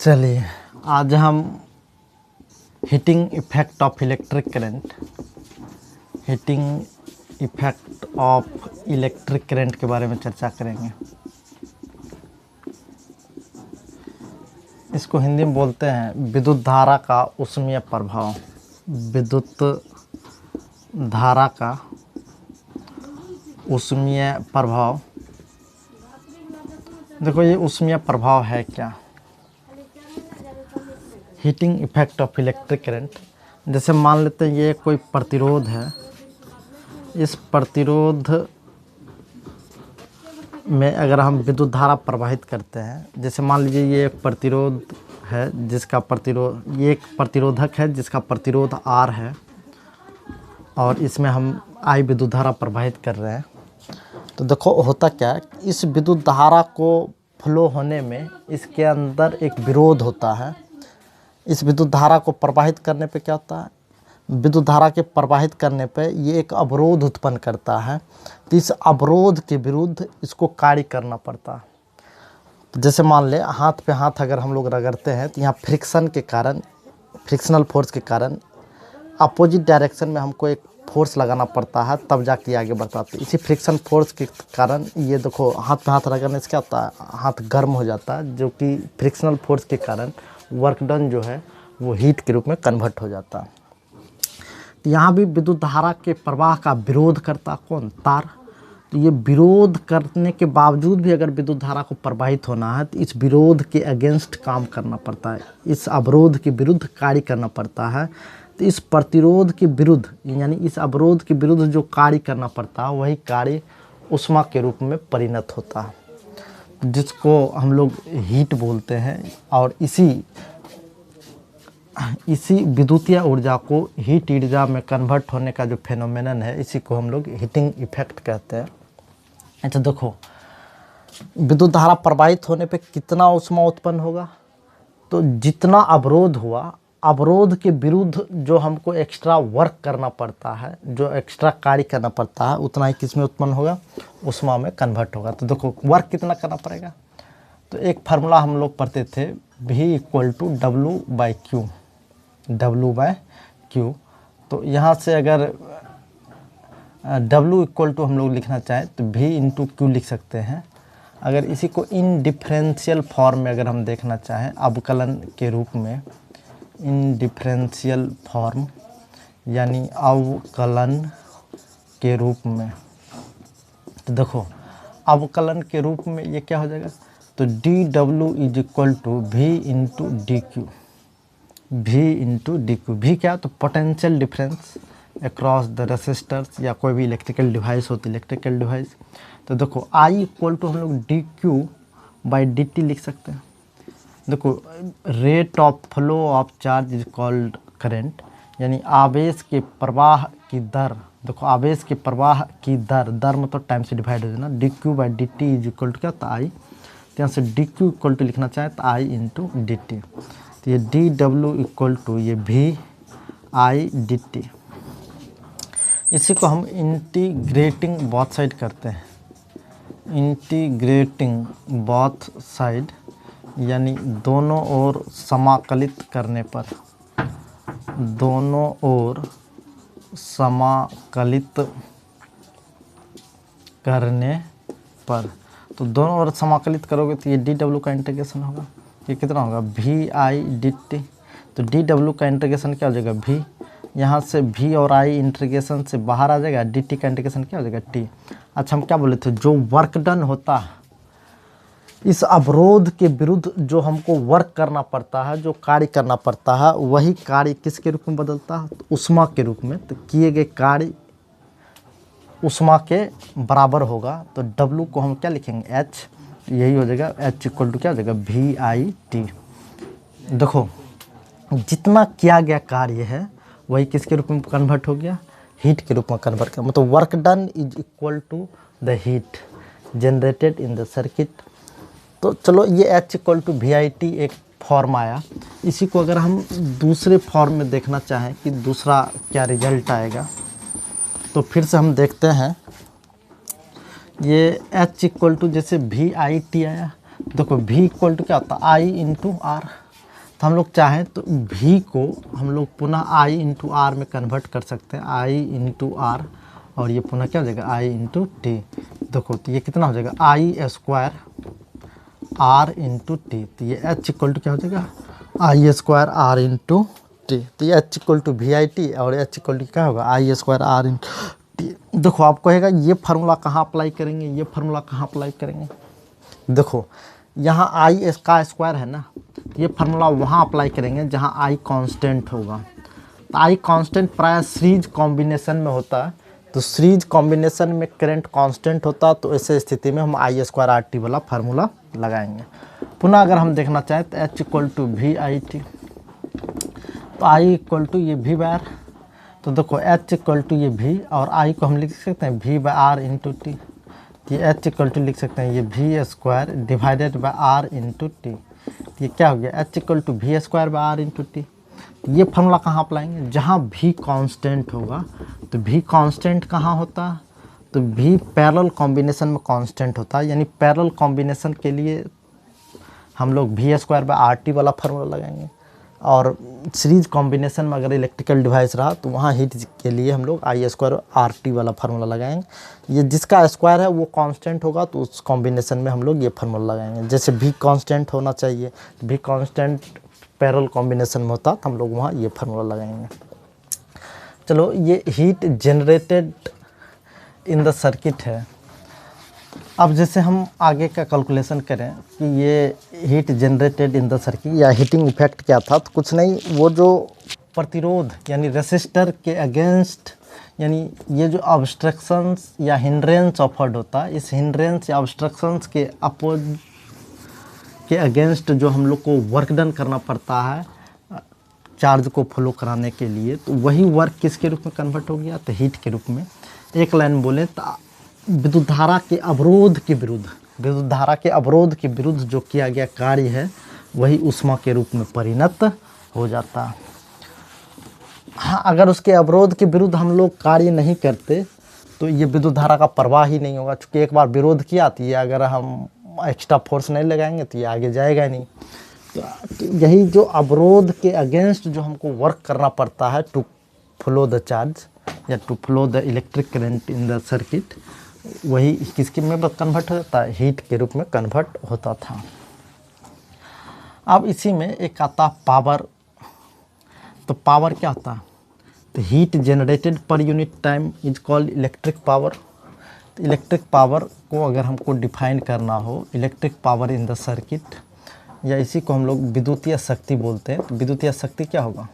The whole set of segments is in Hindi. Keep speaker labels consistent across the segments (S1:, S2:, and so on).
S1: चलिए आज हम heating effect of electric current के बारे में चर्चा करेंगे। इसको हिंदी में बोलते हैं विद्युत धारा का ऊष्मीय प्रभाव। विद्युत धारा का ऊष्मीय प्रभाव। देखो ये ऊष्मीय प्रभाव है क्या? Heating effect of electric current. जैसे मान लेते हैं ये कोई प्रतिरोध है, इस प्रतिरोध में अगर हम विद्युत धारा प्रवाहित करते हैं, जैसे मान लीजिए ये एक प्रतिरोध है जिसका प्रतिरोध, ये एक प्रतिरोधक है जिसका प्रतिरोध R है और इसमें हम I विद्युत धारा प्रवाहित कर रहे हैं। तो देखो होता क्या है, इस विद्युत धारा को फ्लो होने में इसके अंदर एक विरोध होता है। इस विद्युत धारा को प्रवाहित करने पे क्या होता है, विद्युत धारा के प्रवाहित करने पे ये एक अवरोध उत्पन्न करता है। तो इस अवरोध के विरुद्ध इसको कार्य करना पड़ता है। तो जैसे मान ले हाथ पे हाथ अगर हम लोग रगड़ते हैं तो यहाँ फ्रिक्शन के कारण, फ्रिक्शनल फोर्स के कारण अपोजिट डायरेक्शन में हमको एक फोर्स लगाना पड़ता है, तब जाके आगे बढ़ता है। इसी फ्रिक्शन फोर्स के कारण ये देखो हाथ पे हाथ रगड़ने से क्या होता है, हाथ गर्म हो जाता है, जो कि फ्रिक्शनल फोर्स के कारण वर्क डन जो है वो हीट के रूप में कन्वर्ट हो जाता है। यहाँ भी विद्युत धारा के प्रवाह का विरोध करता कौन? तार। तो ये विरोध करने के बावजूद भी अगर विद्युत धारा को प्रवाहित होना है तो इस विरोध के अगेंस्ट काम करना पड़ता है, इस अवरोध के विरुद्ध कार्य करना पड़ता है। तो इस प्रतिरोध के विरुद्ध यानी इस अवरोध के विरुद्ध जो कार्य करना पड़ता है वही कार्य ऊष्मा के रूप में परिणत होता है, जिसको हम लोग हीट बोलते हैं। और इसी विद्युतीय ऊर्जा को हीट ऊर्जा में कन्वर्ट होने का जो फेनोमेनन है, इसी को हम लोग हीटिंग इफेक्ट कहते हैं। अच्छा देखो, विद्युत धारा प्रवाहित होने पे कितना ऊष्मा उत्पन्न होगा? तो जितना अवरोध हुआ, अवरोध के विरुद्ध जो हमको एक्स्ट्रा वर्क करना पड़ता है, जो एक्स्ट्रा कार्य करना पड़ता है, उतना ही किस में उत्पन्न होगा? ऊष्मा में कन्वर्ट होगा। तो देखो वर्क कितना करना पड़ेगा? तो एक फार्मूला हम लोग पढ़ते थे, V = W/Q। तो यहाँ से अगर W = हम लोग लिखना चाहें तो V × Q लिख सकते हैं। अगर इसी को इन डिफरेंशियल फॉर्म में अगर हम देखना चाहें, अवकलन के रूप में, इन डिफरेंशियल फॉर्म यानी अवकलन के रूप में, तो देखो अवकलन के रूप में ये क्या हो जाएगा? तो dW = V × dQ। V × dQ। V क्या? तो potential difference across the resistors या कोई भी इलेक्ट्रिकल डिवाइस होती है, इलेक्ट्रिकल डिवाइस। तो देखो I = हम लोग dQ/dt लिख सकते हैं। देखो rate of flow of charge is called current, यानी आवेश के प्रवाह की दर। देखो आवेश के प्रवाह की दर मतलब टाइम से डिवाइड हो जाना। dQ/dt = क्या होता है? I। तो यहाँ से dQ = लिखना चाहे तो I × dt। तो ये dW = ये V/I/dt। इसी को हम इंटीग्रेटिंग बोथ साइड करते हैं। इंटीग्रेटिंग बोथ साइड यानी दोनों ओर समाकलित करने पर, दोनों ओर समाकलित करने पर, तो दोनों ओर समाकलित करोगे तो ये dW का इंटीग्रेशन होगा। ये कितना होगा? V/I/dt। तो dW का इंटीग्रेशन क्या हो जाएगा? V। यहाँ से V और I इंटीग्रेशन से बाहर आ जाएगा, dt का इंटीग्रेशन क्या हो जाएगा? T। अच्छा हम क्या बोले थे, जो वर्क डन होता है, इस अवरोध के विरुद्ध जो हमको वर्क करना पड़ता है, जो कार्य करना पड़ता है, वही कार्य किसके रूप में बदलता है? तो ऊष्मा के रूप में। तो किए गए कार्य ऊष्मा के बराबर होगा। तो W को हम क्या लिखेंगे? H। यही हो जाएगा H = क्या हो जाएगा? V/I/T। देखो जितना किया गया कार्य है वही किसके रूप में कन्वर्ट हो गया? हीट के रूप में कन्वर्ट किया। मतलब work done is equal to the heat generated in the circuit. तो चलो ये H = VIT एक फॉर्म आया। इसी को अगर हम दूसरे फॉर्म में देखना चाहें कि दूसरा क्या रिजल्ट आएगा, तो फिर से हम देखते हैं। ये H = जैसे VIT आया, देखो v इक्वल टू क्या होता है आई इंटू आर। तो हम लोग चाहें तो v को हम लोग पुनः i इंटू आर में कन्वर्ट कर सकते हैं, i इंटू आर, और ये पुनः क्या हो जाएगा i इंटू टी। देखो तो ये कितना हो जाएगा I square R into T. तो ये h इक्वल टू क्या हो जाएगा I square R into T. तो ये h equal to V I T और h इक्वल टू क्या होगा I square R into T. देखो आपको कहेगा ये फार्मूला कहाँ अप्लाई करेंगे, ये फार्मूला कहाँ अप्लाई करेंगे। देखो यहाँ आई का स्क्वायर है ना, ये फार्मूला वहाँ अप्लाई करेंगे जहाँ आई कांस्टेंट होगा। तो आई कांस्टेंट प्राय सीरीज कॉम्बिनेशन में होता है, तो सीरीज कॉम्बिनेशन में करंट कांस्टेंट होता है, तो ऐसे स्थिति में हम आई स्क्वायर आर टी वाला फार्मूला लगाएंगे। पुनः अगर हम देखना चाहें तो H equal to V I T, तो आई इक्वल टू ये वी बाय आर। तो देखो एच इक्वल टू ये वी और आई को हम लिख सकते हैं V by R into T. ये एच इक्वल टू लिख सकते हैं ये V square divided by R into T. ये क्या हो गया H equal to V square by R into T. ये फार्मूला कहाँ अप्लाएंगे जहाँ भी कांस्टेंट होगा। तो भी कांस्टेंट कहाँ होता है, तो भी पैरेलल कॉम्बिनेशन में कांस्टेंट होता है, यानी पैरेलल कॉम्बिनेशन के लिए हम लोग V square by R T वाला फार्मूला लगाएंगे। और सीरीज कॉम्बिनेशन में अगर इलेक्ट्रिकल डिवाइस रहा तो वहाँ हीट के लिए हम लोग आई स्क्वायर आर टी वाला फार्मूला लगाएंगे। ये जिसका स्क्वायर है वो कांस्टेंट होगा तो उस कॉम्बिनेशन में हम लोग ये फार्मूला लगाएंगे। जैसे भी कांस्टेंट होना चाहिए, भी कांस्टेंट पैरेलल कॉम्बिनेशन में होता तो हम लोग वहाँ ये फार्मूला लगाएंगे। चलो ये heat generated in the circuit है। अब जैसे हम आगे का कैलकुलेशन करें कि ये heat generated in the circuit या हीटिंग इफेक्ट क्या था, तो कुछ नहीं, वो जो प्रतिरोध यानी रेसिस्टर के अगेंस्ट, यानी ये जो ऑब्स्ट्रक्शंस या हिंड्रेंस ऑफर्ड होता है, इस हिंड्रेंस या ऑब्स्ट्रक्शंस के अपोज के अगेंस्ट जो हम लोग को वर्क डन करना पड़ता है चार्ज को फ्लो कराने के लिए, तो वही वर्क किसके रूप में कन्वर्ट हो गया, तो हीट के रूप में। एक लाइन बोले तो विद्युत धारा के अवरोध के विरुद्ध, विद्युत धारा के अवरोध के विरुद्ध जो किया गया कार्य है वही ऊष्मा के रूप में परिणत हो जाता है। हाँ, अगर उसके अवरोध के विरुद्ध हम लोग कार्य नहीं करते तो ये विद्युत धारा का प्रवाह ही नहीं होगा, क्योंकि एक बार विरोध किया तो ये अगर हम एक्स्ट्रा फोर्स नहीं लगाएंगे तो ये आगे जाएगा नहीं। तो यही जो अवरोध के अगेंस्ट जो हमको वर्क करना पड़ता है टू फ्लो द चार्ज या to flow the electric current in the circuit, वही किसके में कन्वर्ट हो जाता है, हीट के रूप में कन्वर्ट होता था। अब इसी में एक आता पावर। तो पावर क्या होता है, तो heat generated per unit time is called electric power. तो इलेक्ट्रिक पावर को अगर हमको डिफाइन करना हो, electric power in the circuit, या इसी को हम लोग विद्युतीय शक्ति बोलते हैं। तो विद्युतीय शक्ति क्या होगा,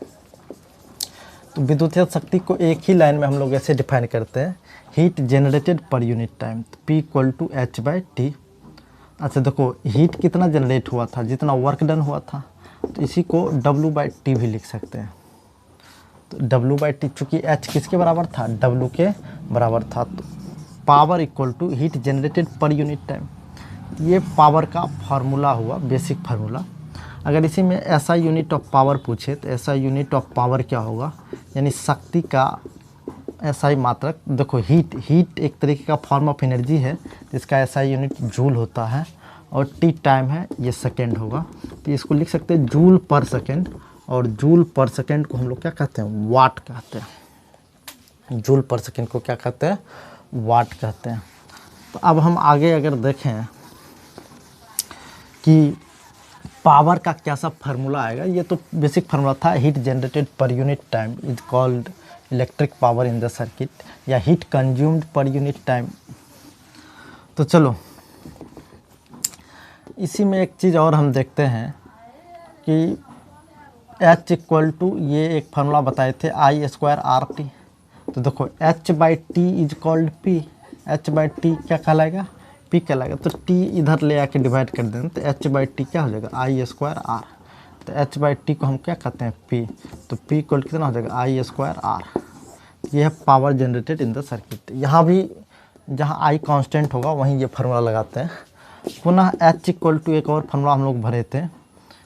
S1: तो विद्युतीय शक्ति को एक ही लाइन में हम लोग ऐसे डिफाइन करते हैं, heat generated per unit time, तो P equal to H by T. अच्छा देखो हीट कितना जनरेट हुआ था, जितना वर्क डन हुआ था, तो इसी को W बाई टी भी लिख सकते हैं। तो W बाई टी, चूँकि H किसके बराबर था, W के बराबर था, तो power equal to heat generated per unit time. ये पावर का फार्मूला हुआ, बेसिक फार्मूला। अगर इसी में ऐसा यूनिट ऑफ पावर पूछे तो ऐसा यूनिट ऑफ पावर क्या होगा, यानी शक्ति का ऐसा ही मात्रक। देखो हीट एक तरीके का फॉर्म ऑफ एनर्जी है जिसका ऐसा यूनिट जूल होता है, और टी टाइम है, ये सेकेंड होगा। तो इसको लिख सकते हैं जूल पर सेकेंड, और जूल पर सेकेंड को हम लोग क्या कहते हैं, वाट कहते हैं। जूल पर सेकेंड को क्या कहते हैं, वाट कहते हैं। तो अब हम आगे अगर देखें कि पावर का क्या सा फार्मूला आएगा, ये तो बेसिक फार्मूला था, heat generated per unit time is called electric power in the circuit, या heat consumed per unit time. तो चलो इसी में एक चीज़ और हम देखते हैं कि H इक्वल टू, ये एक फार्मूला बताए थे आई स्क्वायर आर टी। तो देखो H by T is called P, H by T क्या कहलाएगा, P कहलाएगा। तो T इधर ले आके डिवाइड कर दें तो H बाई टी क्या हो जाएगा, आई स्क्वायर आर। तो H बाई टी को हम क्या कहते हैं, P। तो P इक्वल कितना हो जाएगा, आई स्क्वायर आर। ये है power generated in the circuit. यहाँ भी जहाँ आई कांस्टेंट होगा वहीं ये फार्मूला लगाते हैं। पुनः H इक्वल टू एक और फार्मूला हम लोग भरे थे,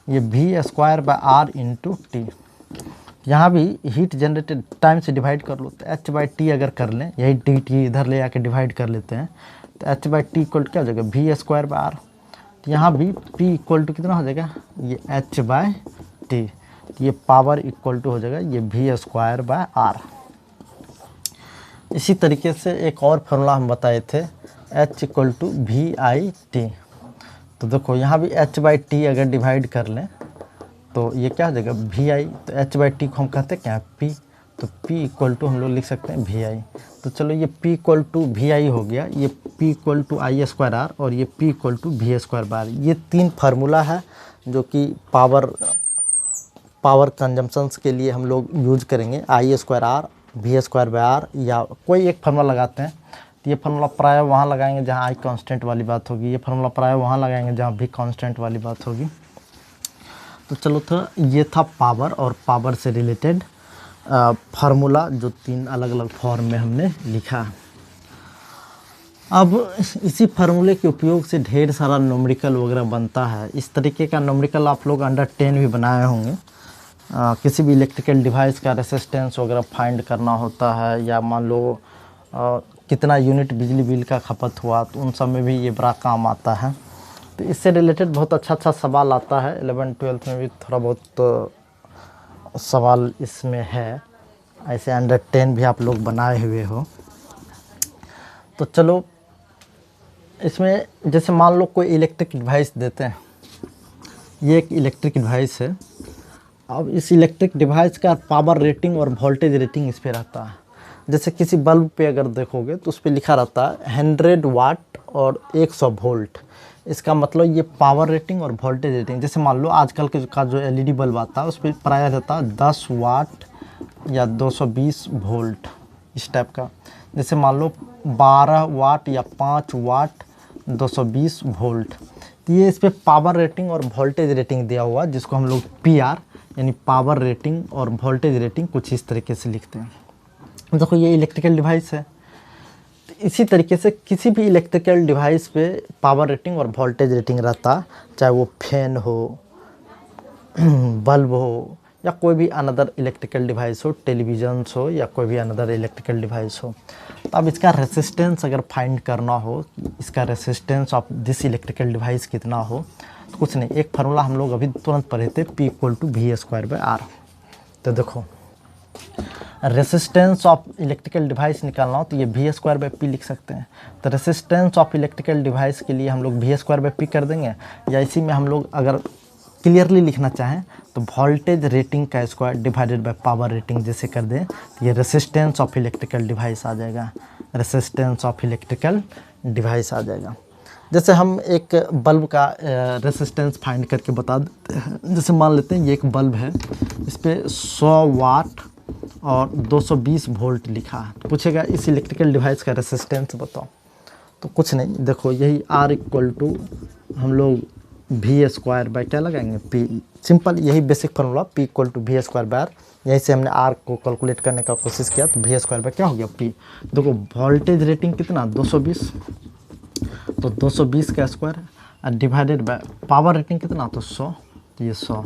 S1: ये V square by R into T. यहाँ भी हीट जनरेटेड टाइम से डिवाइड कर लो, तो H बाई टी अगर कर लें, यही टी इधर ले आके डिवाइड कर लेते हैं, तो H बाई टी इक्वल क्या हो जाएगा, V स्क्वायर बाय आर। तो यहाँ भी P इक्वल टू कितना हो जाएगा, ये H/T, ये पावर इक्वल टू हो जाएगा ये V²/R। इसी तरीके से एक और फार्मूला हम बताए थे, H इक्वल टू VIT। तो देखो यहाँ भी H/T अगर डिवाइड कर लें तो ये क्या हो जाएगा VI, तो H/T को हम कहते हैं क्या, P, तो P इक्वल टू हम लोग लिख सकते हैं VI। तो चलो ये P इक्वल टू VI हो गया, ये P इक्वल टू I² और ये P इक्वल टू V²/R। ये 3 फार्मूला है जो कि पावर कंजम्पशंस के लिए हम लोग यूज करेंगे, I²R, V²/R या कोई एक फार्मूला लगाते हैं। तो ये फार्मूला प्राय वहाँ लगाएंगे जहाँ I कांस्टेंट वाली बात होगी, ये फार्मूला प्राय वहाँ लगाएंगे जहाँ V कांस्टेंट वाली बात होगी। तो चलो था, ये था पावर और पावर से रिलेटेड फार्मूला जो 3 अलग अलग फॉर्म में हमने लिखा। अब इसी फार्मूले के उपयोग से ढेर सारा न्यूमेरिकल वगैरह बनता है। इस तरीके का न्यूमेरिकल आप लोग अंडर 10 भी बनाए होंगे। किसी भी इलेक्ट्रिकल डिवाइस का रेसिस्टेंस वगैरह फाइंड करना होता है, या मान लो कितना यूनिट बिजली बिल का खपत हुआ, तो उन सब में भी ये बड़ा काम आता है। तो इससे रिलेटेड बहुत अच्छा सवाल आता है। 11th-12th में भी थोड़ा बहुत सवाल इसमें है, ऐसे अंडर 10 भी आप लोग बनाए हुए हो। तो चलो, इसमें जैसे मान लो कोई इलेक्ट्रिक डिवाइस देते हैं, ये एक इलेक्ट्रिक डिवाइस है। अब इस इलेक्ट्रिक डिवाइस का पावर रेटिंग और वोल्टेज रेटिंग इस पे रहता है। जैसे किसी बल्ब पे अगर देखोगे तो उस पर लिखा रहता है 100 वाट और 100 वोल्ट। इसका मतलब ये पावर रेटिंग और वोल्टेज रेटिंग। जैसे मान लो आजकल के का जो LED बल्ब आता है उस पर प्राय रहता है 10 वाट या 220 वोल्ट, इस टाइप का। जैसे मान लो 12 वाट या 5 वाट 220 वोल्ट। तो ये इस पर पावर रेटिंग और वोल्टेज रेटिंग दिया हुआ, जिसको हम लोग PR यानी पावर रेटिंग और वोल्टेज रेटिंग कुछ इस तरीके से लिखते हैं। देखो ये इलेक्ट्रिकल डिवाइस है, तो इसी तरीके से किसी भी इलेक्ट्रिकल डिवाइस पे पावर रेटिंग और वोल्टेज रेटिंग रहता, चाहे वो फैन हो, बल्ब हो, या कोई भी अनदर इलेक्ट्रिकल डिवाइस हो, टेलीविजन हो, या कोई भी अनदर इलेक्ट्रिकल डिवाइस हो। तो अब इसका रेसिस्टेंस अगर फाइंड करना हो, इसका resistance of this electrical device कितना हो, तो कुछ नहीं, एक फार्मूला हम लोग अभी तुरंत पढ़े थे, P इक्वल टू V²/R। तो देखो रेसिस्टेंस ऑफ इलेक्ट्रिकल डिवाइस निकालना हो तो ये V²/P लिख सकते हैं। तो रेसिस्टेंस ऑफ इलेक्ट्रिकल डिवाइस के लिए हम लोग V²/P कर देंगे, या इसी में हम लोग अगर क्लियरली लिखना चाहें तो वोल्टेज रेटिंग का square divided by power rating जैसे कर दें, तो ये रेसिस्टेंस ऑफ इलेक्ट्रिकल डिवाइस आ जाएगा, रेसिस्टेंस ऑफ इलेक्ट्रिकल डिवाइस आ जाएगा। जैसे हम एक बल्ब का रेसिस्टेंस फाइंड करके बता देते हैं। जैसे मान लेते हैं ये एक बल्ब है, इस पर 100 वाट और 220 वोल्ट लिखा है। तो पूछेगा इस इलेक्ट्रिकल डिवाइस का रेसिस्टेंस बताओ, तो कुछ नहीं, देखो यही R इक्वल टू हम लोग V² क्या लगाएंगे, P। सिंपल यही basic formula, P equal to V²/R। यहीं से हमने R को कैलकुलेट करने का कोशिश किया, तो V² क्या हो गया, P। देखो वोल्टेज रेटिंग कितना 220, तो 220 का square divided by power rating कितना, तो 100, तो ये 100।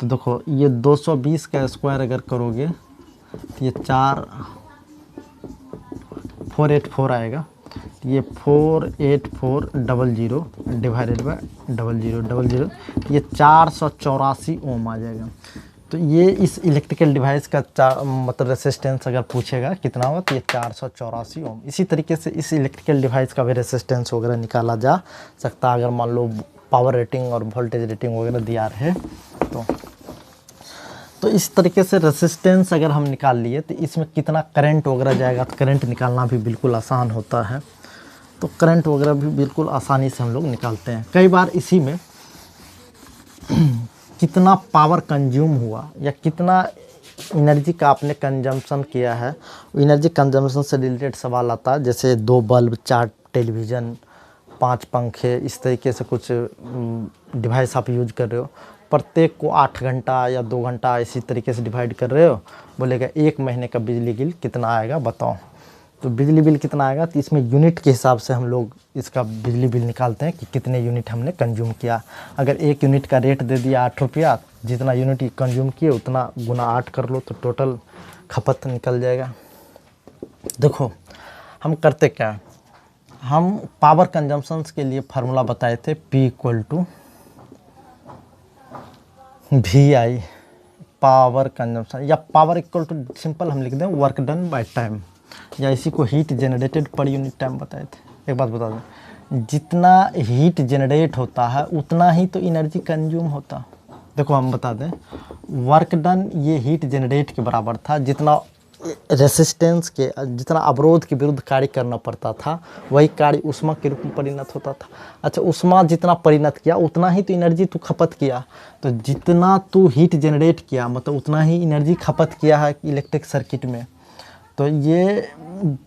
S1: तो देखो ये 220 का स्क्वायर अगर करोगे तो ये 484 आएगा। तो ये 48400 डिवाइडेड बाय 0000, ये 484 ओम आ जाएगा। तो ये इस इलेक्ट्रिकल डिवाइस का मतलब रेसिस्टेंस अगर पूछेगा कितना होगा, तो ये 484 ओम। इसी तरीके से इस इलेक्ट्रिकल डिवाइस का भी रेसिस्टेंस वगैरह निकाला जा सकता है, अगर मान लो पावर रेटिंग और वोल्टेज रेटिंग वगैरह दिया रहे तो इस तरीके से रेसिस्टेंस अगर हम निकाल लिए तो इसमें कितना करंट वगैरह जाएगा, तो करंट निकालना भी बिल्कुल आसान होता है। तो करंट वगैरह भी बिल्कुल आसानी से हम लोग निकालते हैं। कई बार इसी में कितना पावर कंज्यूम हुआ या कितना एनर्जी का आपने कंजम्पशन किया है, एनर्जी कंजम्पशन से रिलेटेड सवाल आता है। जैसे 2 बल्ब, 4 टेलीविज़न, 5 पंखे, इस तरीके से कुछ डिवाइस आप यूज कर रहे हो, प्रत्येक को 8 घंटा या 2 घंटा इसी तरीके से डिवाइड कर रहे हो, बोलेगा 1 महीने का बिजली बिल कितना आएगा बताओ। तो बिजली बिल कितना आएगा, तो इसमें यूनिट के हिसाब से हम लोग इसका बिजली बिल निकालते हैं कि कितने यूनिट हमने कंज्यूम किया। अगर 1 यूनिट का रेट दे दिया 8 रुपया, जितना यूनिट कंज्यूम किए उतना गुना 8 कर लो, तो टोटल खपत निकल जाएगा। देखो हम करते क्या, हम पावर कंजम्पशंस के लिए फार्मूला बताए थे P equal to VI power consumption, या पावर इक्वल टू सिंपल हम लिख दें वर्क डन बाय टाइम, या इसी को heat generated per unit time बताए थे। एक बात बता दें, जितना हीट जनरेट होता है उतना ही तो एनर्जी कंज्यूम होता। देखो हम बता दें, वर्क डन ये हीट जनरेट के बराबर था, जितना रेसिस्टेंस के, जितना अवरोध के विरुद्ध कार्य करना पड़ता था वही कार्य ऊष्मा के रूप में परिणत होता था। अच्छा, ऊष्मा जितना परिणत किया उतना ही तो एनर्जी तू खपत किया, तो जितना तू हीट जनरेट किया मतलब उतना ही एनर्जी खपत किया है इलेक्ट्रिक सर्किट में। तो ये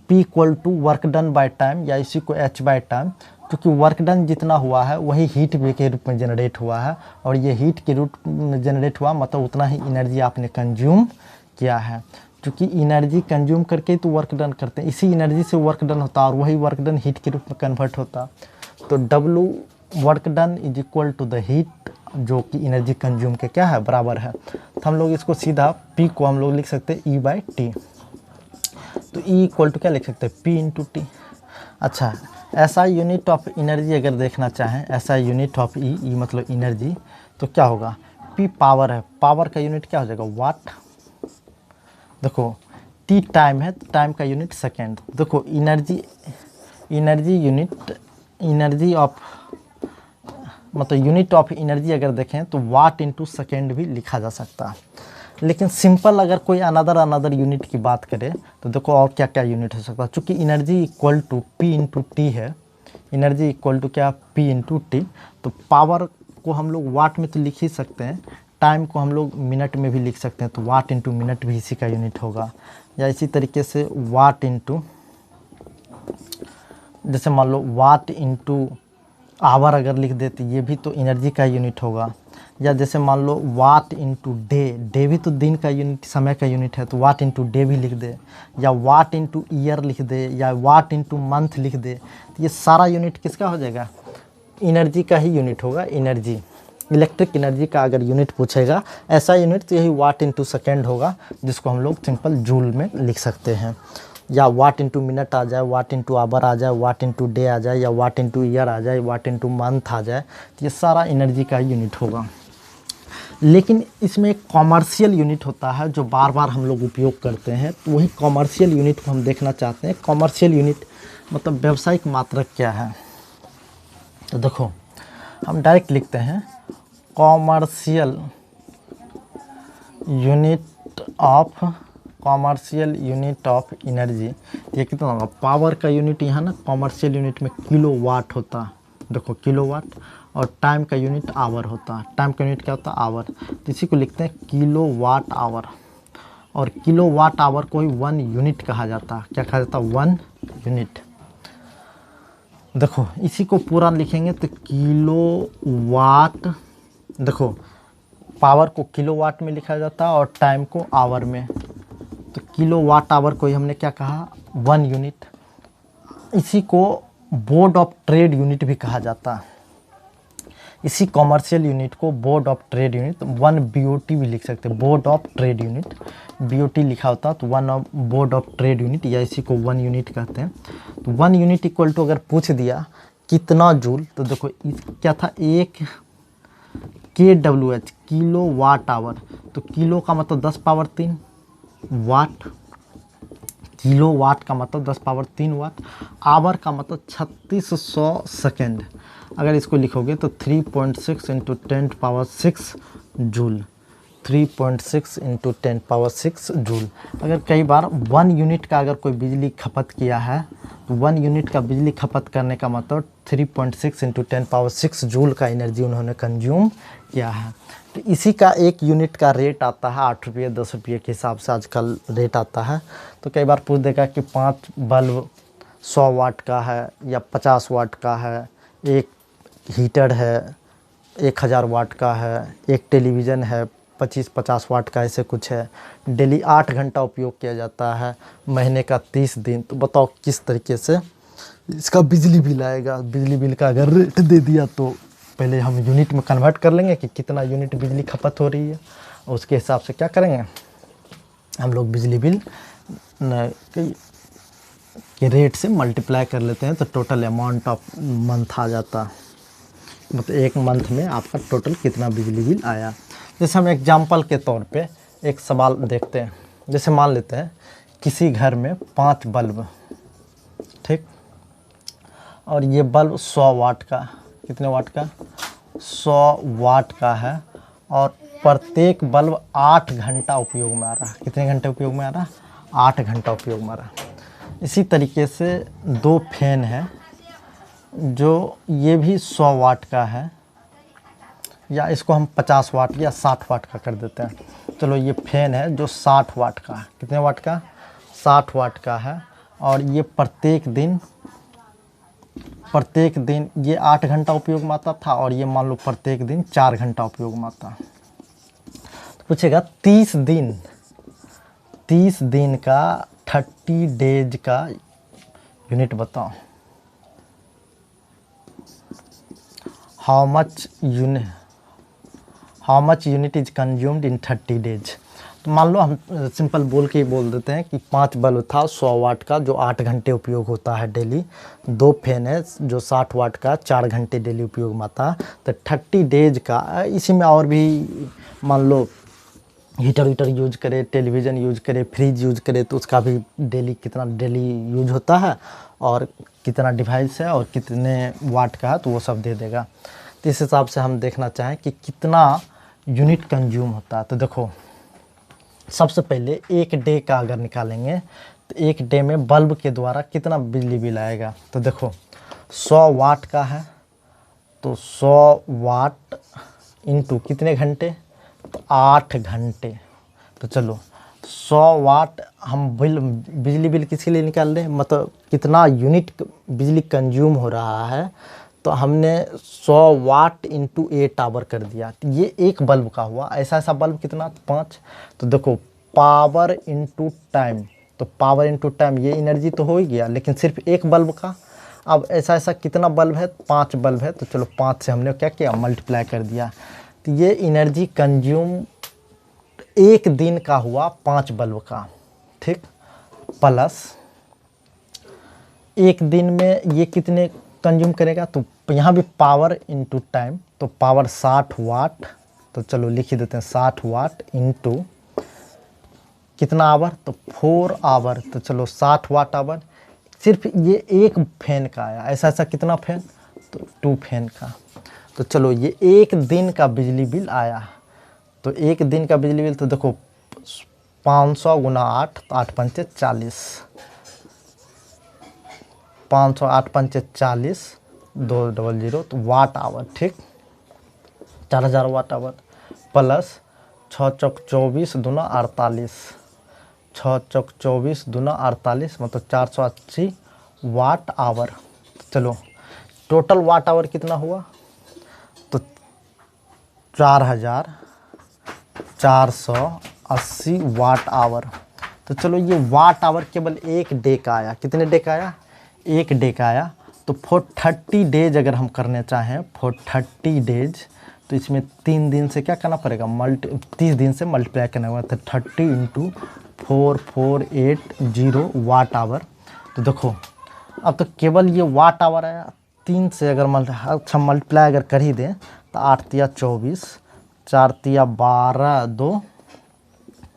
S1: P equal to work done by time, या इसी को H बाय टाइम, क्योंकि वर्क डन जितना हुआ है वही हीट के रूप में जनरेट हुआ है, और ये हीट के रूप में जनरेट हुआ मतलब उतना ही एनर्जी आपने कंज्यूम किया है। क्योंकि एनर्जी कंज्यूम करके तो वर्क डन करते हैं, इसी एनर्जी से वर्क डन होता और वही वर्क डन हीट के रूप में कन्वर्ट होता। तो W work done is equal to the heat, जो कि एनर्जी कंज्यूम के क्या है बराबर है। तो हम लोग इसको सीधा P को हम लोग लिख सकते हैं E बाई टी। तो E इक्वल टू क्या लिख सकते हैं P इंटू टी। अच्छा, ऐसा यूनिट ऑफ एनर्जी अगर देखना चाहें, ऐसा यूनिट ऑफ E मतलब एनर्जी, तो क्या होगा, P पावर है, पावर का यूनिट क्या हो जाएगा वाट। देखो T टाइम है, टाइम का यूनिट सेकेंड। देखो एनर्जी यूनिट, एनर्जी ऑफ मतलब यूनिट ऑफ एनर्जी अगर देखें तो वाट इंटू सेकेंड भी लिखा जा सकता है। लेकिन सिंपल अगर कोई अनदर यूनिट की बात करें तो देखो और क्या क्या यूनिट हो सकता है। चूँकि energy equal to P into T है, एनर्जी इक्वल टू क्या P इंटू टी, तो पावर को हम लोग वाट में तो लिख ही सकते हैं, टाइम को हम लोग मिनट में भी लिख सकते हैं, तो वाट इंटू मिनट भी इसी का यूनिट होगा। या इसी तरीके से वाट इंटू, जैसे मान लो वाट इंटू आवर अगर लिख दे तो ये भी तो एनर्जी का यूनिट होगा। या जैसे मान लो वाट इंटू डे, डे भी तो दिन का यूनिट, समय का यूनिट है, तो वाट इंटू डे भी लिख दे। या वाट इंटू ईयर लिख दे, या वाट इंटू मंथ लिख दे, तो ये सारा यूनिट किसका हो जाएगा, एनर्जी का ही यूनिट होगा। एनर्जी, इलेक्ट्रिक एनर्जी का अगर यूनिट पूछेगा ऐसा यूनिट तो यही वाट इंटू सेकेंड होगा, जिसको हम लोग सिंपल जूल में लिख सकते हैं। या वाट इंटू मिनट आ जाए, वाट इंटू आवर आ जाए, वाट इंटू डे आ जाए, या वाट इंटू ईयर आ जाए, वाट इंटू मंथ आ जाए, तो ये सारा एनर्जी का यूनिट होगा। लेकिन इसमें एक कॉमर्शियल यूनिट होता है जो बार बार हम लोग उपयोग करते हैं, तो वही कॉमर्शियल यूनिट को हम देखना चाहते हैं। कॉमर्शियल यूनिट मतलब व्यावसायिक मात्रक क्या है। तो देखो हम डायरेक्ट लिखते हैं कॉमर्शियल यूनिट ऑफ एनर्जी। ये कितना होगा, पावर का यूनिट यहाँ ना कॉमर्शियल यूनिट में किलो वाट होता है, देखो किलो वाट, और टाइम का यूनिट आवर होता है। टाइम का यूनिट क्या होता है, आवर, तो इसी को लिखते हैं किलो वाट आवर। और किलो वाट आवर को ही 1 यूनिट कहा जाता है। क्या कहा जाता है, 1 यूनिट। देखो इसी को पूरा लिखेंगे तो किलो वाट, देखो पावर को किलो वाट में लिखा जाता है और टाइम को आवर में, तो किलो वाट आवर को ही हमने क्या कहा, 1 यूनिट। इसी को बोर्ड ऑफ ट्रेड यूनिट भी कहा जाता है। इसी कॉमर्शियल यूनिट को board of trade unit, 1 BOT भी लिख सकते हैं, board of trade unit, BOT लिखा होता तो 1 of board of trade unit, या इसी को 1 यूनिट कहते हैं। तो 1 यूनिट इक्वल टू अगर पूछ दिया कितना जूल, तो देखो क्या था, 1 KWH किलो वाट आवर, तो किलो का मतलब 10 पावर 3 वाट, किलो वाट का मतलब 10 पावर 3 वाट, आवर का मतलब 3600 सेकेंड। अगर इसको लिखोगे तो 3.6 into 10 power 6 joule, 3.6 into 10 power 6 joule. अगर कई बार 1 यूनिट का अगर कोई बिजली खपत किया है तो 1 यूनिट का बिजली खपत करने का मतलब 3.6 इंटू 10 पावर 6 जूल का एनर्जी उन्होंने कंज्यूम किया है। तो इसी का 1 यूनिट का रेट आता है 8 रुपये 10 रुपये के हिसाब से आजकल रेट आता है। तो कई बार पूछ देगा कि 5 बल्ब 100 वाट का है या 50 वाट का है, एक हीटर है 1000 वाट का है, एक टेलीविज़न है 25-50 वाट का, ऐसे कुछ है। डेली 8 घंटा उपयोग किया जाता है, महीने का 30 दिन। तो बताओ किस तरीके से इसका बिजली बिल आएगा। बिजली बिल का अगर रेट दे दिया तो पहले हम यूनिट में कन्वर्ट कर लेंगे कि कितना यूनिट बिजली खपत हो रही है, और उसके हिसाब से क्या करेंगे हम लोग बिजली बिल के रेट से मल्टीप्लाई कर लेते हैं तो टोटल अमाउंट ऑफ मंथ आ जाता, मतलब एक मंथ में आपका टोटल कितना बिजली बिल आया। जैसे हम एग्जांपल के तौर पे एक सवाल देखते हैं। जैसे मान लेते हैं किसी घर में 5 बल्ब, ठीक, और ये बल्ब 100 वाट का, कितने वाट का, 100 वाट का है, और प्रत्येक बल्ब 8 घंटा उपयोग में आ रहा। कितने घंटे उपयोग में आ रहा? 8 घंटा उपयोग में आ रहा। इसी तरीके से 2 फैन है जो ये भी 100 वाट का है, या इसको हम 50 वाट या 60 वाट का कर देते हैं। चलो ये फैन है जो 60 वाट का है। कितने वाट का? 60 वाट का है, और ये प्रत्येक दिन ये 8 घंटा उपयोग में आता था, और ये मान लो प्रत्येक दिन 4 घंटा उपयोग में आता। तो पूछेगा 30 दिन का 30 डेज का यूनिट बताओ। How much unit is consumed in 30 days. तो मान लो हम सिंपल बोल के ही बोल देते हैं कि 5 बल्ब था 100 वाट का जो 8 घंटे उपयोग होता है डेली, 2 फैन है जो 60 वाट का 4 घंटे डेली उपयोग में आता। तो 30 डेज का, इसी में और भी मान लो हीटर यूज करे, टेलीविज़न यूज करे, फ्रिज यूज करे, तो उसका भी कितना डेली यूज होता है, और कितना डिवाइस है और कितने वाट का है, तो वो सब दे देगा। तो इस हिसाब से हम देखना चाहें कि कितना यूनिट कंज्यूम होता है। तो देखो सबसे पहले एक डे का अगर निकालेंगे तो एक डे में बल्ब के द्वारा कितना बिजली बिल आएगा। तो देखो 100 वाट का है तो 100 वाट इंटू कितने घंटे, तो 8 घंटे। तो चलो 100 वाट हम बिजली बिल किसके लिए निकाल रहे हैं, मतलब कितना यूनिट बिजली कंज्यूम हो रहा है। तो हमने 100 वाट इंटू 8 आवर कर दिया, तो ये एक बल्ब का हुआ। ऐसा बल्ब कितना, 5। तो देखो पावर इंटू टाइम, तो पावर इंटू टाइम ये एनर्जी तो हो ही गया, लेकिन सिर्फ एक बल्ब का। अब ऐसा कितना बल्ब है, 5 बल्ब है, तो चलो 5 से हमने क्या किया, मल्टीप्लाई कर दिया। तो ये एनर्जी कंज्यूम एक दिन का हुआ 5 बल्ब का, ठीक, प्लस एक दिन में ये कितने कंज्यूम करेगा। तो यहाँ भी पावर इंटू टाइम, तो पावर 60 वाट। तो चलो लिख ही देते हैं 60 वाट इंटू कितना आवर, तो 4 आवर। तो चलो 60 वाट आवर। सिर्फ ये एक फैन का आया। ऐसा कितना फैन, तो 2 फैन का। तो चलो ये एक दिन का बिजली बिल आया। तो एक दिन का बिजली बिल तो देखो 500 गुना 8, तो 8 पंचे 40, 500 8 पंचे 40, 200, तो वाट आवर, ठीक, 4000 वाट आवर, प्लस 6 चौक 24 दूना 48, 6 चौक 24 दूना 48, मतलब 480 वाट आवर। तो चलो टोटल वाट आवर कितना हुआ, तो 4480 वाट आवर। तो चलो ये वाट आवर केवल एक डे का आया। कितने डे का आया, एक डे का आया। तो फॉर 30 डेज अगर हम करने चाहें, फॉर 30 डेज, तो इसमें 3 दिन से क्या करना पड़ेगा, 30 दिन से मल्टीप्लाई करना होगा। तो 30 इंटू 4480 वाट आवर। तो देखो अब तो केवल ये वाट आवर आया। 3 से अगर मल्टीप्लाई अगर कर ही दें, तो 8 तिया 24, 4 तिया 12, 2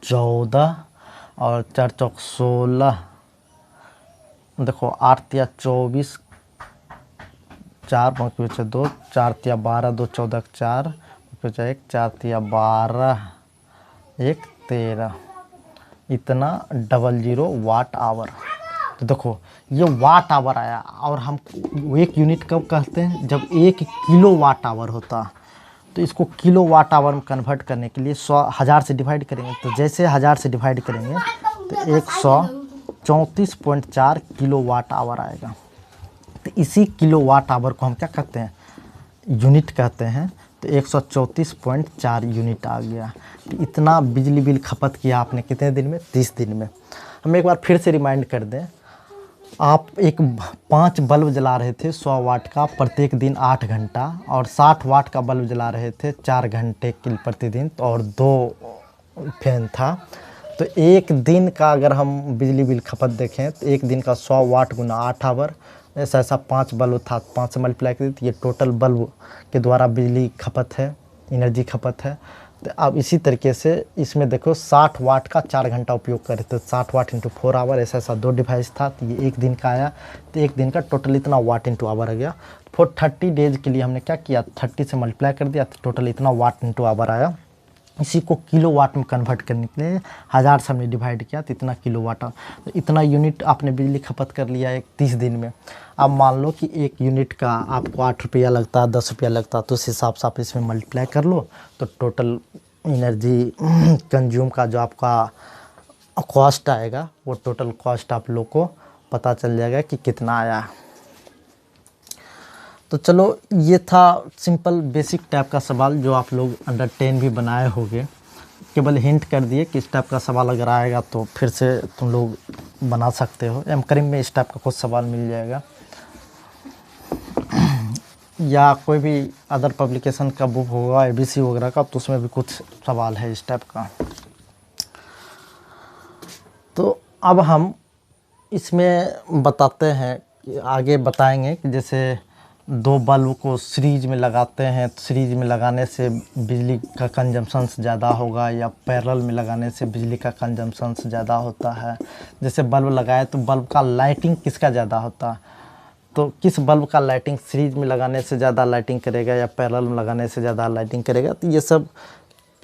S1: 14, और 4 चौक 16। देखो 8 तिया 24, 4 5 2, 4 तिया 12, 2 14 4 1, 4 तिया 12 1 13, इतना 00 वाट आवर। तो देखो ये वाट आवर आया। और हम एक यूनिट कब कहते हैं, जब 1 किलो वाट आवर होता। तो इसको किलो वाट आवर में कन्वर्ट करने के लिए 1000 से डिवाइड करेंगे। तो जैसे 1000 से डिवाइड करेंगे तो 134.4 किलो वाट आवर आएगा। तो इसी किलो वाट आवर को हम क्या कहते हैं, यूनिट कहते हैं। तो 134.4 यूनिट आ गया। तो इतना बिजली बिल खपत किया आपने कितने दिन में, 30 दिन में। हम एक बार फिर से रिमाइंड कर दें, आप 5 बल्ब जला रहे थे 100 वाट का प्रत्येक दिन 8 घंटा, और 60 वाट का बल्ब जला रहे थे 4 घंटे प्रतिदिन, और 2 फैन था। तो एक दिन का अगर हम बिजली बिल खपत देखें तो एक दिन का 100 वाट गुना 8 आवर, ऐसा 5 बल्ब था, 5 से मल्टीप्लाई करें तो ये टोटल बल्ब के द्वारा बिजली खपत है, एनर्जी खपत है। तो अब इसी तरीके से इसमें देखो 60 वाट का 4 घंटा उपयोग करें तो 60 वाट इंटू 4 आवर, ऐसा 2 डिवाइस था, तो ये एक दिन का आया। तो एक दिन का टोटल इतना वाट इंटू आवर आ गया। फॉर 30 डेज के लिए हमने क्या किया, 30 से मल्टीप्लाई कर दिया तो टोटल इतना वाट इंटू आवर आया। इसी को किलो वाट में कन्वर्ट करने के लिए 1000 से हमने डिवाइड किया तो इतना किलो वाट। तो इतना यूनिट आपने बिजली खपत कर लिया एक 30 दिन में। अब मान लो कि एक यूनिट का आपको 8 रुपया लगता है, 10 रुपया लगता है, तो उस हिसाब से आप इसमें मल्टीप्लाई कर लो तो टोटल एनर्जी कंज्यूम का जो आपका कॉस्ट आएगा वो टोटल कॉस्ट आप लोग को पता चल जाएगा कि कितना आया। तो चलो ये था सिंपल बेसिक टाइप का सवाल जो आप लोग अंडर 10 भी बनाए होंगे। केवल हिंट कर दिए कि इस टाइप का सवाल अगर आएगा तो फिर से तुम लोग बना सकते हो। एमकरिम में इस टाइप का कुछ सवाल मिल जाएगा या कोई भी अदर पब्लिकेशन का बुक होगा ABC वगैरह का, तो उसमें भी कुछ सवाल है इस टाइप का। तो अब हम इसमें बताते हैं कि आगे बताएंगे कि जैसे 2 बल्ब को सीरीज में लगाते हैं तो सीरीज में लगाने से बिजली का कंजम्पशन ज़्यादा होगा या पैरेलल में लगाने से बिजली का कंजम्पशन ज़्यादा होता है। जैसे बल्ब लगाए तो बल्ब का लाइटिंग किसका ज़्यादा होता है, तो किस बल्ब का लाइटिंग सीरीज में लगाने से ज़्यादा लाइटिंग करेगा या पैरेलल में लगाने से ज़्यादा लाइटिंग करेगा। तो ये सब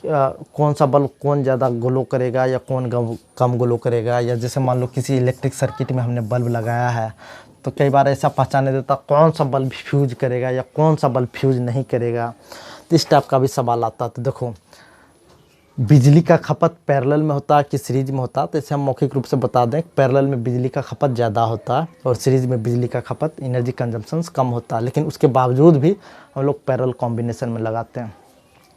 S1: कौन सा बल्ब कौन ज़्यादा ग्लो करेगा या कौन कम ग्लो करेगा, या जैसे मान लो किसी इलेक्ट्रिक सर्किट में हमने बल्ब लगाया है तो कई बार ऐसा पहचाने देता कौन सा बल्ब फ्यूज करेगा या कौन सा बल्ब फ्यूज नहीं करेगा। तो इस टाइप का भी सवाल आता है। तो देखो बिजली का खपत पैरेलल में होता है कि सीरीज में होता है, तो इसे हम मौखिक रूप से बता दें पैरेलल में बिजली का खपत ज़्यादा होता है और सीरीज में बिजली का खपत एनर्जी कंजम्पशन कम होता है। लेकिन उसके बावजूद भी हम लोग पैरेलल कॉम्बिनेशन में लगाते हैं,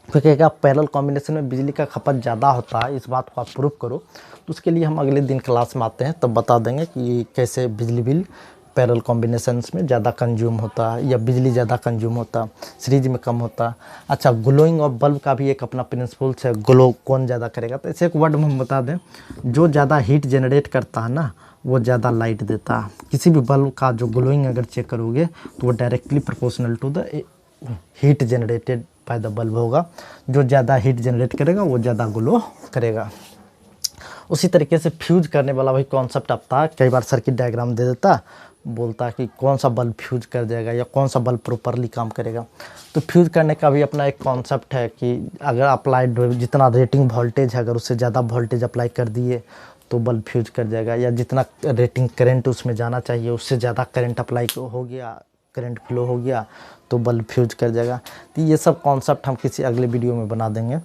S1: क्योंकि अगर पैरेलल कॉम्बिनेशन में बिजली का खपत ज़्यादा होता है, इस बात को आप प्रूव करो, तो उसके लिए हम अगले दिन क्लास में आते हैं तब बता देंगे कि कैसे बिजली बिल पैरेलल कॉम्बिनेशंस में ज़्यादा कंज्यूम होता है या बिजली ज़्यादा कंज्यूम होता है, सीरीज में कम होता है। अच्छा, ग्लोइंग ऑफ बल्ब का भी एक अपना प्रिंसिपल्स है, ग्लो कौन ज़्यादा करेगा। तो ऐसे एक वर्ड में हम बता दें, जो ज़्यादा हीट जनरेट करता है ना वो ज़्यादा लाइट देता है। किसी भी बल्ब का जो ग्लोइंग अगर चेक करोगे तो वो directly proportional to the heat generated by the bulb होगा। जो ज़्यादा हीट जनरेट करेगा वो ज़्यादा ग्लो करेगा। उसी तरीके से फ्यूज करने वाला वही कॉन्सेप्ट आता है। कई बार सर्किट डायग्राम दे देता, बोलता कि कौन सा बल्ब फ्यूज कर जाएगा या कौन सा बल्ब प्रॉपरली काम करेगा। तो फ्यूज करने का भी अपना एक कॉन्सेप्ट है कि अगर अप्लाइड जितना रेटिंग वोल्टेज है अगर उससे ज़्यादा वोल्टेज अप्लाई कर दिए तो बल्ब फ्यूज कर जाएगा, या जितना रेटिंग करंट उसमें जाना चाहिए उससे ज़्यादा करंट अप्लाई हो गया, करंट फ्लो हो गया तो बल्ब फ्यूज कर जाएगा। तो ये सब कॉन्सेप्ट हम किसी अगले वीडियो में बना देंगे।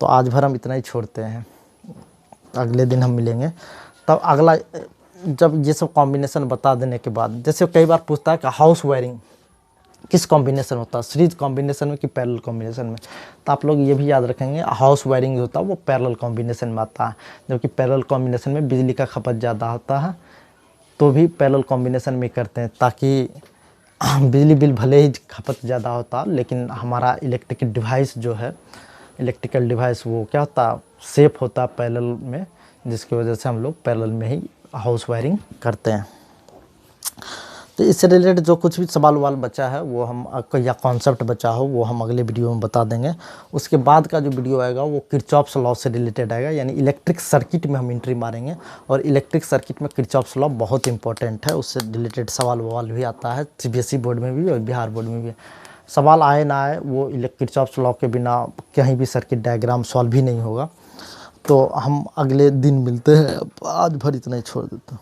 S1: तो आज भर हम इतना ही छोड़ते हैं, अगले दिन हम मिलेंगे। तब अगला जब ये सब कॉम्बिनेशन बता देने के बाद, जैसे कई बार पूछता है कि हाउस वायरिंग किस कॉम्बिनेशन होता है, सीरीज कॉम्बिनेशन में कि पैरेलल कॉम्बिनेशन में। तो आप लोग ये भी याद रखेंगे हाउस वायरिंग जो होता है वो पैरेलल कॉम्बिनेशन में आता है, जबकि पैरेलल कॉम्बिनेशन में बिजली का खपत ज़्यादा होता है तो भी पैरेलल कॉम्बिनेशन में करते हैं, ताकि बिजली बिल भले ही खपत ज़्यादा होता लेकिन हमारा इलेक्ट्रिकल डिवाइस जो है, इलेक्ट्रिकल डिवाइस वो क्या होता, सेफ होता पैरेलल में, जिसकी वजह से हम लोग पैरेलल में ही हाउस वायरिंग करते हैं। तो इससे रिलेटेड जो कुछ भी सवाल वाल बचा है वो हम या कॉन्सेप्ट बचा हो वो हम अगले वीडियो में बता देंगे। उसके बाद का जो वीडियो आएगा वो किरचॉफ्स लॉ से रिलेटेड आएगा, यानी इलेक्ट्रिक सर्किट में हम एंट्री मारेंगे। और इलेक्ट्रिक सर्किट में किरचॉफ्स लॉ बहुत इंपॉर्टेंट है, उससे रिलेटेड सवाल ववाल भी आता है CBSE बोर्ड में भी और बिहार बोर्ड में भी। सवाल आए ना आए वो किरचॉफ्स लॉ के बिना कहीं भी सर्किट डायग्राम सॉल्व ही नहीं होगा। तो हम अगले दिन मिलते हैं, आज भर इतना ही छोड़ देता हूँ।